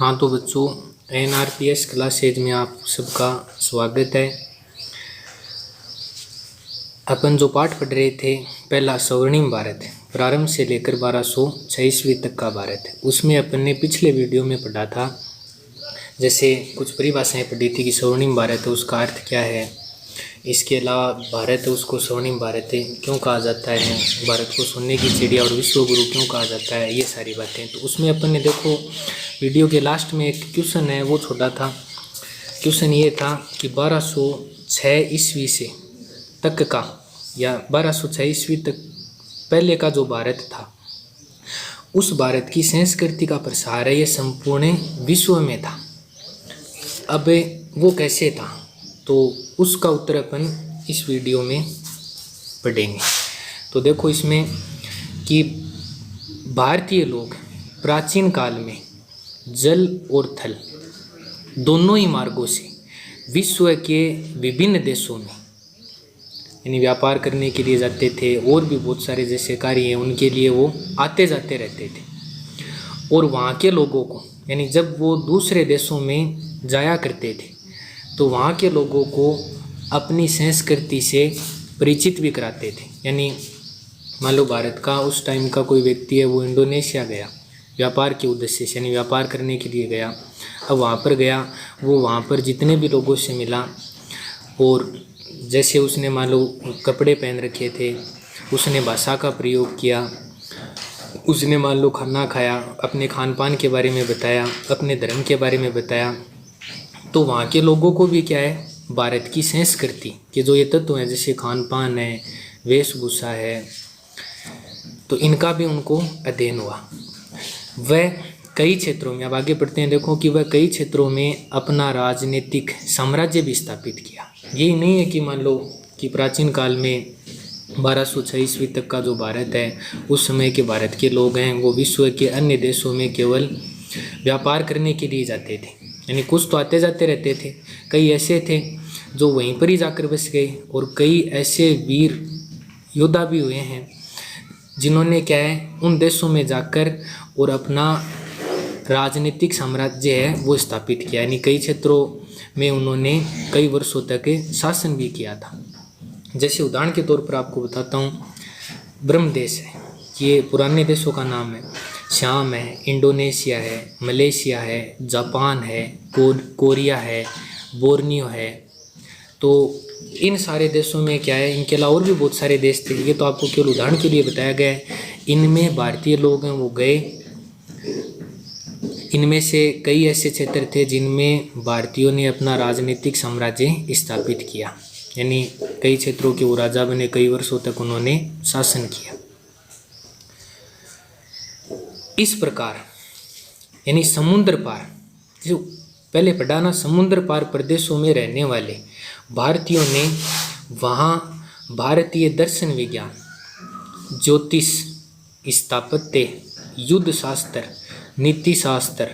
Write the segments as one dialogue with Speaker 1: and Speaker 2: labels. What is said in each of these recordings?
Speaker 1: हाँ तो बच्चों, NRPS क्लासेज में आप सबका स्वागत है। अपन जो पाठ पढ़ रहे थे, पहला स्वर्णिम भारत, प्रारंभ से लेकर 1206 ईस्वी तक का भारत, उसमें अपन ने पिछले वीडियो में पढ़ा था। जैसे कुछ परिभाषाएं पढ़ी थी कि स्वर्णिम भारत है उसका अर्थ क्या है, इसके अलावा भारत है उसको स्वर्णिम भारत क्यों कहा जाता है, भारत को सोने की चिड़िया और विश्व गुरु क्यों कहा जाता है, ये सारी बातें। तो उसमें अपन ने देखो वीडियो के लास्ट में एक क्वेश्चन है वो छोड़ा था। क्वेश्चन ये था कि 1206 ईस्वी से तक का या 1206 ईस्वी तक पहले का जो भारत था, उस भारत की संस्कृति का प्रसार है ये संपूर्ण विश्व में था। अब वो कैसे था, तो उसका उत्तर अपन इस वीडियो में पढ़ेंगे। तो देखो इसमें कि भारतीय लोग प्राचीन काल में जल और थल दोनों ही मार्गों से विश्व के विभिन्न देशों में यानी व्यापार करने के लिए जाते थे, और भी बहुत सारे जैसे कार्य हैं उनके लिए वो आते जाते रहते थे। और वहाँ के लोगों को यानी जब वो दूसरे देशों में जाया करते थे तो वहाँ के लोगों को अपनी संस्कृति से परिचित भी कराते थे। यानी मान लो भारत का उस टाइम का कोई व्यक्ति है, वो इंडोनेशिया गया व्यापार के उद्देश्य से, यानी व्यापार करने के लिए गया। अब वहाँ पर गया, वो वहाँ पर जितने भी लोगों से मिला, और जैसे उसने मान लो कपड़े पहन रखे थे, उसने भाषा का प्रयोग किया, उसने मान लो खाना खाया, अपने खान पान के बारे में बताया, अपने धर्म के बारे में बताया, तो वहाँ के लोगों को भी क्या है, भारत की संस्कृति के जो ये तत्व हैं जैसे खान पान है, वेशभूषा है, तो इनका भी उनको अध्ययन हुआ। वह कई क्षेत्रों में, अब आगे बढ़ते हैं, देखो कि वह कई क्षेत्रों में अपना राजनीतिक साम्राज्य भी स्थापित किया। यही नहीं है कि मान लो कि प्राचीन काल में 1206 ईस्वी तक का जो भारत है, उस समय के भारत के लोग हैं वो विश्व के अन्य देशों में केवल व्यापार करने के लिए जाते थे। यानी कुछ तो आते जाते रहते थे, कई ऐसे थे जो वहीं पर ही जाकर बस गए, और कई ऐसे वीर योद्धा भी हुए हैं जिन्होंने क्या है उन देशों में जाकर और अपना राजनीतिक साम्राज्य है वो स्थापित किया। यानी कई क्षेत्रों में उन्होंने कई वर्षों तक शासन भी किया था। जैसे उदाहरण के तौर पर आपको बताता हूँ, ब्रह्म देश है, ये पुराने देशों का नाम है। शाम है, इंडोनेशिया है, मलेशिया है, जापान है, कोरिया है, बोर्नियो है। तो इन सारे देशों में क्या है, इनके अलावा और भी बहुत सारे देश थे, ये तो आपको केवल उदाहरण के लिए बताया गया है। इनमें भारतीय लोग हैं वो गए, इनमें से कई ऐसे क्षेत्र थे जिनमें भारतीयों ने अपना राजनीतिक साम्राज्य स्थापित किया। यानी कई क्षेत्रों के वो राजा बने, कई वर्षों तक उन्होंने शासन किया। इस प्रकार यानी समुद्र पार, जो पहले पढ़ा ना, समुद्र पार प्रदेशों में रहने वाले भारतीयों ने वहाँ भारतीय दर्शन विज्ञान, ज्योतिष, स्थापत्य, युद्ध शास्त्र, नीति शास्त्र,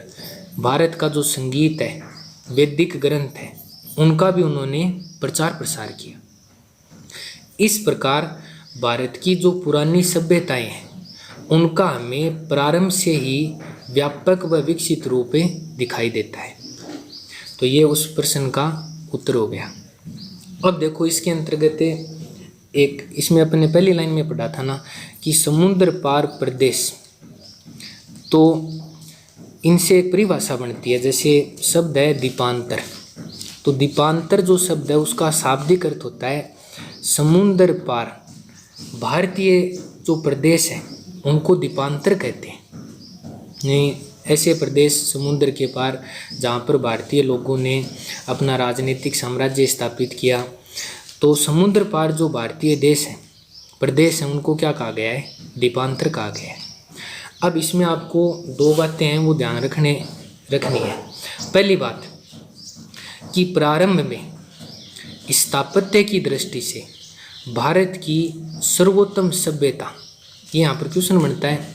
Speaker 1: भारत का जो संगीत है, वैदिक ग्रंथ है, उनका भी उन्होंने प्रचार प्रसार किया। इस प्रकार भारत की जो पुरानी सभ्यताएं हैं उनका हमें प्रारंभ से ही व्यापक व विकसित रूप दिखाई देता है। तो ये उस प्रश्न का उत्तर हो गया। अब देखो इसके अंतर्गत एक, इसमें अपने पहली लाइन में पढ़ा था ना कि समुद्र पार प्रदेश, तो इनसे एक परिभाषा बनती है। जैसे शब्द है दीपांतर, तो दीपांतर जो शब्द है उसका शाब्दिक अर्थ होता है समुद्र पार। भारतीय जो प्रदेश है उनको दीपांतर कहते हैं। नहीं, ऐसे प्रदेश समुद्र के पार जहाँ पर भारतीय लोगों ने अपना राजनीतिक साम्राज्य स्थापित किया, तो समुद्र पार जो भारतीय देश हैं, प्रदेश हैं, उनको क्या कहा गया है, दीपांतर कहा गया है। अब इसमें आपको दो बातें हैं वो ध्यान रखनी है। पहली बात कि प्रारंभ में स्थापत्य की दृष्टि से भारत की सर्वोत्तम सभ्यता, ये यहाँ पर क्वेश्चन बनता है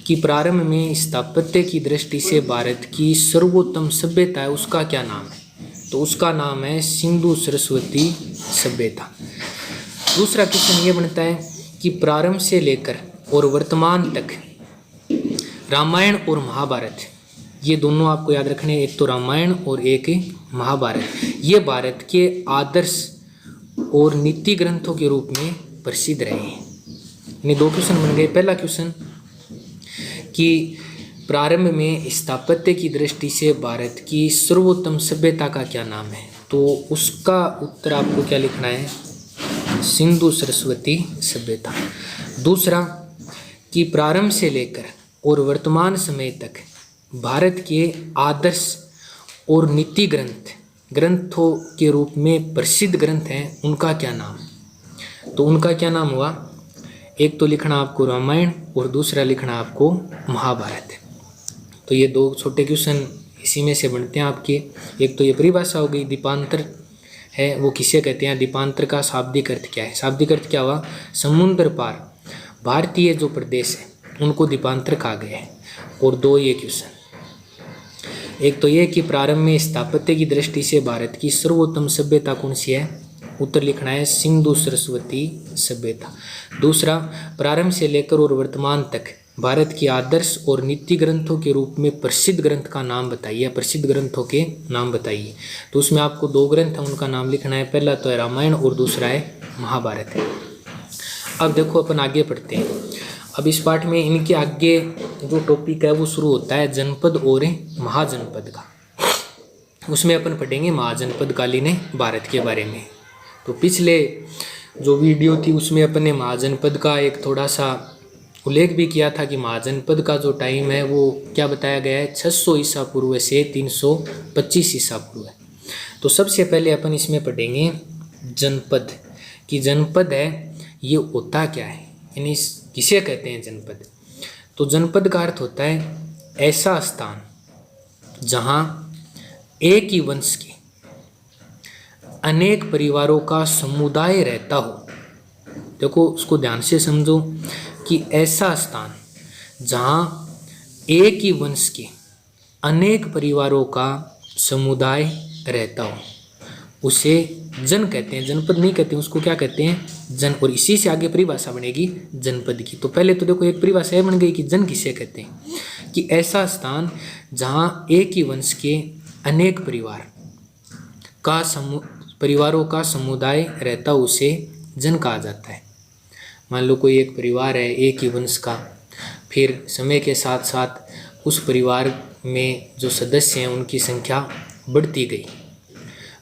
Speaker 1: कि प्रारंभ में स्थापत्य की दृष्टि से भारत की सर्वोत्तम सभ्यता है, उसका क्या नाम है, तो उसका नाम है सिंधु सरस्वती सभ्यता। दूसरा क्वेश्चन ये बनता है कि प्रारंभ से लेकर और वर्तमान तक रामायण और महाभारत ये दोनों आपको याद रखने, एक तो रामायण और एक महाभारत। ये भारत के आदर्श और नीति ग्रंथों के रूप में प्रसिद्ध रहे हैं। यानी 2 क्वेश्चन बन गए। पहला क्वेश्चन कि प्रारंभ में स्थापत्य की दृष्टि से भारत की सर्वोत्तम सभ्यता का क्या नाम है, तो उसका उत्तर आपको क्या लिखना है, सिंधु सरस्वती सभ्यता। दूसरा कि प्रारंभ से लेकर और वर्तमान समय तक भारत के आदर्श और नीति ग्रंथों के रूप में प्रसिद्ध ग्रंथ हैं, उनका क्या नाम, तो उनका क्या नाम हुआ, एक तो लिखना आपको रामायण और दूसरा लिखना आपको महाभारत। तो ये 2 छोटे क्वेश्चन इसी में से बनते हैं आपके। एक तो ये परिभाषा हो गई, दीपांतर है वो किसे कहते हैं, दीपांतर का शाब्दिक अर्थ क्या है। शाब्दिक अर्थ क्या हुआ, समुद्र पार भारतीय जो प्रदेश है उनको दीपांतर कहा गया है। और 2 ये क्वेश्चन, एक तो ये कि प्रारंभ में स्थापत्य की दृष्टि से भारत की सर्वोत्तम सभ्यता कौन सी है, उत्तर लिखना है सिंधु सरस्वती सभ्यता। दूसरा, प्रारंभ से लेकर और वर्तमान तक भारत के आदर्श और नीति ग्रंथों के रूप में प्रसिद्ध ग्रंथ का नाम बताइए, प्रसिद्ध ग्रंथों के नाम बताइए। तो उसमें आपको 2 ग्रंथ हैं, उनका नाम लिखना है, पहला तो है रामायण और दूसरा है महाभारत। अब देखो अपन आगे पढ़ते हैं। अब इस पाठ में इनके आगे जो टॉपिक है वो शुरू होता है जनपद और महाजनपद का। उसमें अपन पढ़ेंगे महाजनपद कालीन भारत के बारे में। तो पिछले जो वीडियो थी उसमें अपन ने महाजनपद का एक थोड़ा सा उल्लेख भी किया था कि महाजनपद का जो टाइम है वो क्या बताया गया है, 600 ईसा पूर्व से 325 ईसा पूर्व है। तो सबसे पहले अपन इसमें पढ़ेंगे जनपद, कि जनपद है ये होता क्या है, यानी किसे कहते हैं जनपद। तो जनपद का अर्थ होता है ऐसा स्थान जहाँ एक ही वंश के अनेक परिवारों का समुदाय रहता हो। देखो उसको ध्यान से समझो कि ऐसा स्थान जहाँ एक ही वंश के अनेक परिवारों का समुदाय रहता हो उसे जन कहते हैं, जनपद नहीं कहते, उसको क्या कहते हैं, जन। और इसी से आगे परिभाषा बनेगी जनपद की। तो पहले तो देखो एक परिभाषा यह बन गई कि जन किसे कहते हैं, कि ऐसा स्थान जहाँ एक ही वंश के अनेक परिवारों का समुदाय रहता उसे जन कहा जाता है। मान लो कोई एक परिवार है एक ही वंश का, फिर समय के साथ साथ उस परिवार में जो सदस्य हैं उनकी संख्या बढ़ती गई।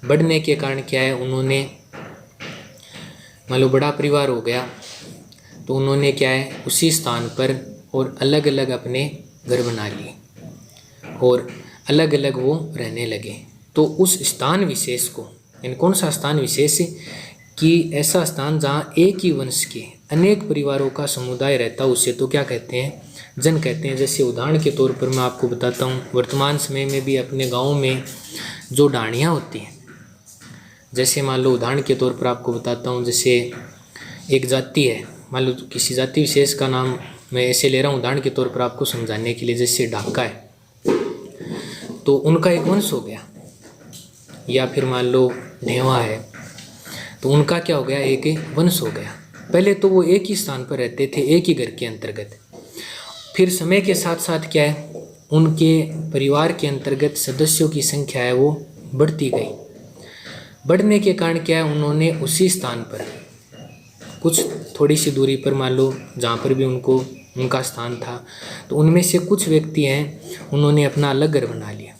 Speaker 1: बढ़ने के कारण क्या है, उन्होंने मान लो बड़ा परिवार हो गया तो उन्होंने क्या है उसी स्थान पर और अलग अलग अपने घर बना लिए और अलग अलग वो रहने लगे। तो उस स्थान विशेष को, यानी कौन सा स्थान विशेष, कि ऐसा स्थान जहाँ एक ही वंश के अनेक परिवारों का समुदाय रहता उसे तो क्या कहते हैं, जन कहते हैं। जैसे उदाहरण के तौर पर मैं आपको बताता हूँ, वर्तमान समय में भी अपने गाँव में जो डाणियाँ होती हैं, जैसे मान लो उदाहरण के तौर पर आपको बताता हूँ, जैसे एक जाति है, मान लो किसी जाति विशेष का नाम मैं ऐसे ले रहा हूँ उदाहरण के तौर पर आपको समझाने के लिए, जैसे ढाका है तो उनका एक वंश हो गया, या फिर मान लो ढेवा है तो उनका क्या हो गया, एक वंश हो गया। पहले तो वो एक ही स्थान पर रहते थे एक ही घर के अंतर्गत, फिर समय के साथ साथ क्या है उनके परिवार के अंतर्गत सदस्यों की संख्या है वो बढ़ती गई। बढ़ने के कारण क्या है, उन्होंने उसी स्थान पर कुछ थोड़ी सी दूरी पर मान लो जहाँ पर भी उनका स्थान था तो उनमें से कुछ व्यक्ति हैं उन्होंने अपना अलग घर बना लिया।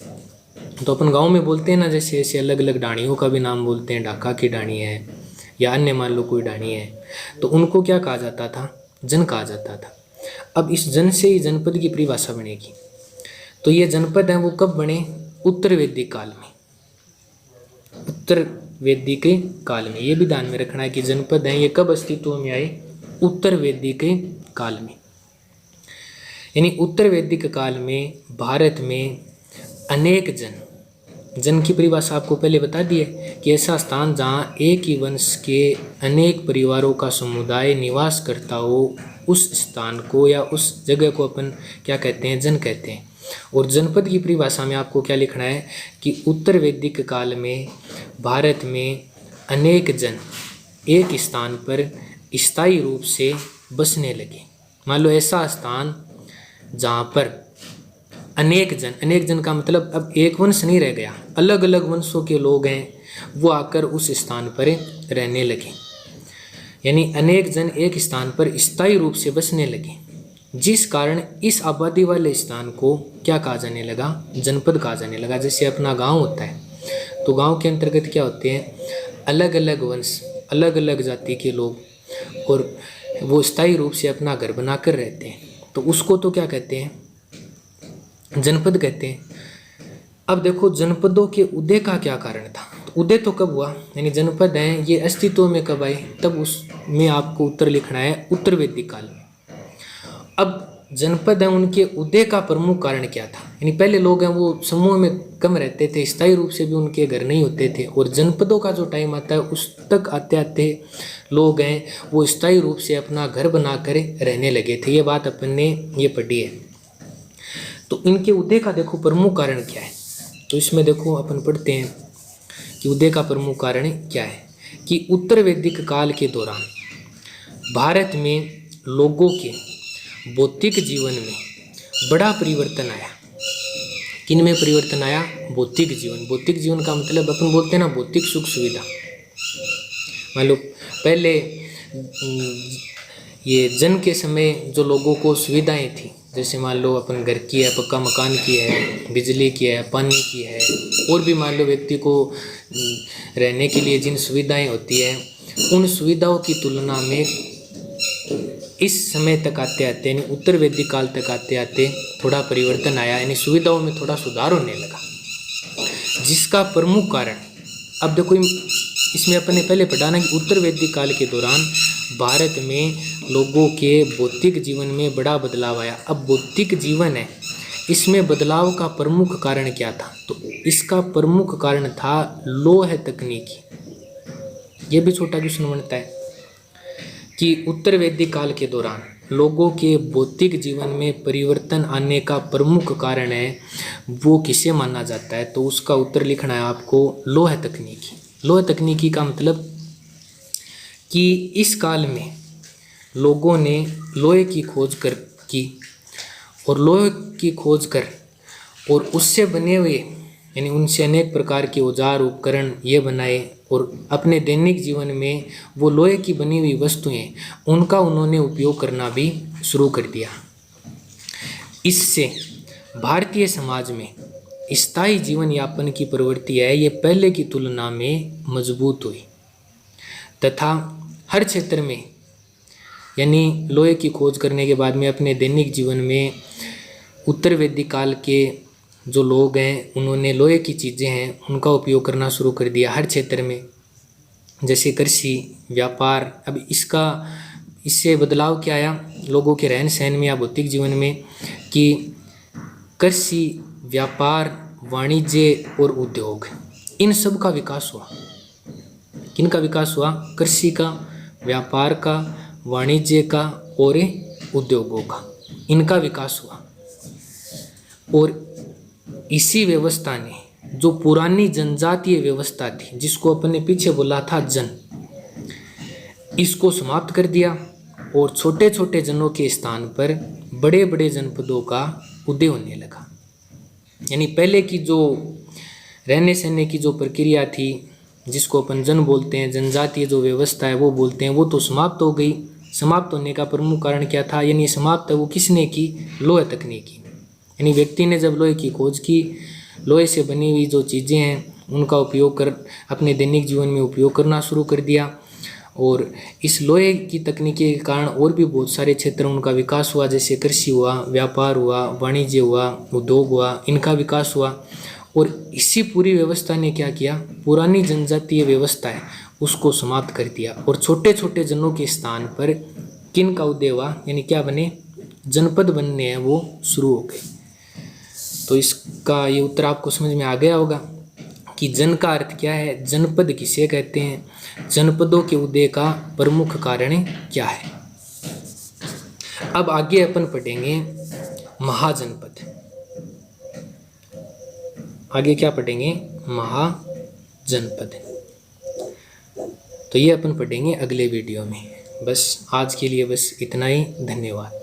Speaker 1: तो अपन गांव में बोलते हैं ना, जैसे ऐसे अलग अलग डाणियों का भी नाम बोलते हैं, ढाका की डाणी है या अन्य मान लो कोई डाणी है, तो उनको क्या कहा जाता था, जन कहा जाता था। अब इस जन से ही जनपद की परिभाषा बनेगी। तो ये जनपद हैं वो कब बने, उत्तर वैदिक काल में, उत्तर वैदिक काल में। ये भी ध्यान में रखना है कि जनपद हैं ये कब अस्तित्व में आए, उत्तर वैदिक काल में। यानी उत्तर वैदिक काल में भारत में अनेक जन की परिभाषा आपको पहले बता दी है कि ऐसा स्थान जहाँ एक ही वंश के अनेक परिवारों का समुदाय निवास करता हो, उस स्थान को या उस जगह को अपन क्या कहते हैं, जन कहते हैं। और जनपद की परिभाषा में आपको क्या लिखना है कि उत्तर वैदिक काल में भारत में अनेक जन एक स्थान पर स्थायी रूप से बसने लगे। मान लो ऐसा स्थान जहाँ पर अनेक जन का मतलब अब एक वंश नहीं रह गया, अलग अलग वंशों के लोग हैं वो आकर उस स्थान पर रहने लगे, यानी अनेक जन एक स्थान पर स्थायी रूप से बसने लगे, जिस कारण इस आबादी वाले स्थान को क्या कहा जाने लगा, जनपद कहा जाने लगा। जैसे अपना गांव होता है तो गांव के अंतर्गत क्या होते हैं, अलग अलग वंश, अलग अलग जाति के लोग, और वो स्थायी रूप से अपना घर बनाकर रहते हैं, तो उसको तो क्या कहते हैं, जनपद कहते हैं। अब देखो जनपदों के उदय का क्या कारण था, तो उदय तो कब हुआ, यानी जनपद हैं ये अस्तित्व में कब आए, तब उसमें आपको उत्तर लिखना है उत्तर वैदिक काल में। अब जनपद हैं उनके उदय का प्रमुख कारण क्या था, यानी पहले लोग हैं वो समूह में कम रहते थे, स्थायी रूप से भी उनके घर नहीं होते थे, और जनपदों का जो टाइम आता है उस तक आते आते लोग हैं वो स्थायी रूप से अपना घर बनाकर रहने लगे थे। ये बात अपन ने ये पढ़ी है। तो इनके उदय का देखो प्रमुख कारण क्या है, तो इसमें देखो अपन पढ़ते हैं कि उदय का प्रमुख कारण क्या है कि उत्तर वैदिक काल के दौरान भारत में लोगों के भौतिक जीवन में बड़ा परिवर्तन आया। किन में परिवर्तन आया, भौतिक जीवन। भौतिक जीवन का मतलब अपन बोलते हैं ना भौतिक सुख सुविधा। मान लो पहले ये जन के समय जो लोगों को सुविधाएं थी, जैसे मान लो अपन घर की है, पक्का मकान की है, बिजली की है, पानी की है, और भी मान लो व्यक्ति को रहने के लिए जिन सुविधाएं होती है, उन सुविधाओं की तुलना में इस समय तक आते आते यानी उत्तर वैदिक काल तक आते आते थोड़ा परिवर्तन आया, यानी सुविधाओं में थोड़ा सुधार होने लगा, जिसका प्रमुख कारण अब देखो इसमें अपन ने पहले पढ़ा ना कि उत्तर वैदिक काल के दौरान भारत में लोगों के भौतिक जीवन में बड़ा बदलाव आया। अब भौतिक जीवन है, इसमें बदलाव का प्रमुख कारण क्या था, तो इसका प्रमुख कारण था लौह तकनीकी। ये भी छोटा क्वेश्चन बनता है कि उत्तर वैदिक काल के दौरान लोगों के भौतिक जीवन में परिवर्तन आने का प्रमुख कारण है वो किसे माना जाता है, तो उसका उत्तर लिखना है आपको लौह तकनीकी। लौह तकनीकी का मतलब कि इस काल में लोगों ने लोहे की खोज कर की, और लोहे की खोज कर और उससे बने हुए यानी उनसे अनेक प्रकार के औजार उपकरण ये बनाए, और अपने दैनिक जीवन में वो लोहे की बनी हुई वस्तुएं उनका उन्होंने उपयोग करना भी शुरू कर दिया। इससे भारतीय समाज में स्थायी जीवन यापन की प्रवृत्ति है ये पहले की तुलना में मजबूत हुई, तथा हर क्षेत्र में यानी लोहे की खोज करने के बाद में अपने दैनिक जीवन में उत्तर वैदिक काल के जो लोग हैं उन्होंने लोहे की चीज़ें हैं उनका उपयोग करना शुरू कर दिया हर क्षेत्र में, जैसे कृषि, व्यापार। अब इससे बदलाव क्या आया लोगों के रहन सहन में या भौतिक जीवन में कि कृषि, व्यापार, वाणिज्य और उद्योग, इन सब का विकास हुआ। किनका विकास हुआ, कृषि का, व्यापार का, वाणिज्य का और उद्योगों का, इनका विकास हुआ। और इसी व्यवस्था ने जो पुरानी जनजातीय व्यवस्था थी जिसको अपन ने पीछे बोला था जन, इसको समाप्त कर दिया और छोटे छोटे जनों के स्थान पर बड़े बड़े जनपदों का उदय होने लगा। यानी पहले की जो रहने सहने की जो प्रक्रिया थी जिसको अपन जन बोलते हैं, जनजातीय जो व्यवस्था है वो बोलते हैं, वो तो समाप्त हो गई। समाप्त होने का प्रमुख कारण क्या था, यानी समाप्त है वो किसने की, लोह तकनीकी। यानी व्यक्ति ने जब लोहे की खोज की, लोहे से बनी हुई जो चीज़ें हैं उनका उपयोग कर अपने दैनिक जीवन में उपयोग करना शुरू कर दिया, और इस लोहे की तकनीकी के कारण और भी बहुत सारे क्षेत्र उनका विकास हुआ, जैसे कृषि हुआ, व्यापार हुआ, वाणिज्य हुआ, उद्योग हुआ, इनका विकास हुआ। और इसी पूरी व्यवस्था ने क्या किया, पुरानी जनजातीय व्यवस्था है उसको समाप्त कर दिया, और छोटे छोटे जनों के स्थान पर किन का उदय हुआ, यानी क्या बने, जनपद बनने हैं वो शुरू हो गए। तो इसका ये उत्तर आपको समझ में आ गया होगा कि जन का अर्थ क्या है, जनपद किसे कहते हैं, जनपदों के उदय का प्रमुख कारण क्या है। अब आगे अपन पढ़ेंगे महाजनपद। आगे क्या पढ़ेंगे, महाजनपद। तो ये अपन पढ़ेंगे अगले वीडियो में। बस आज के लिए बस इतना ही, धन्यवाद।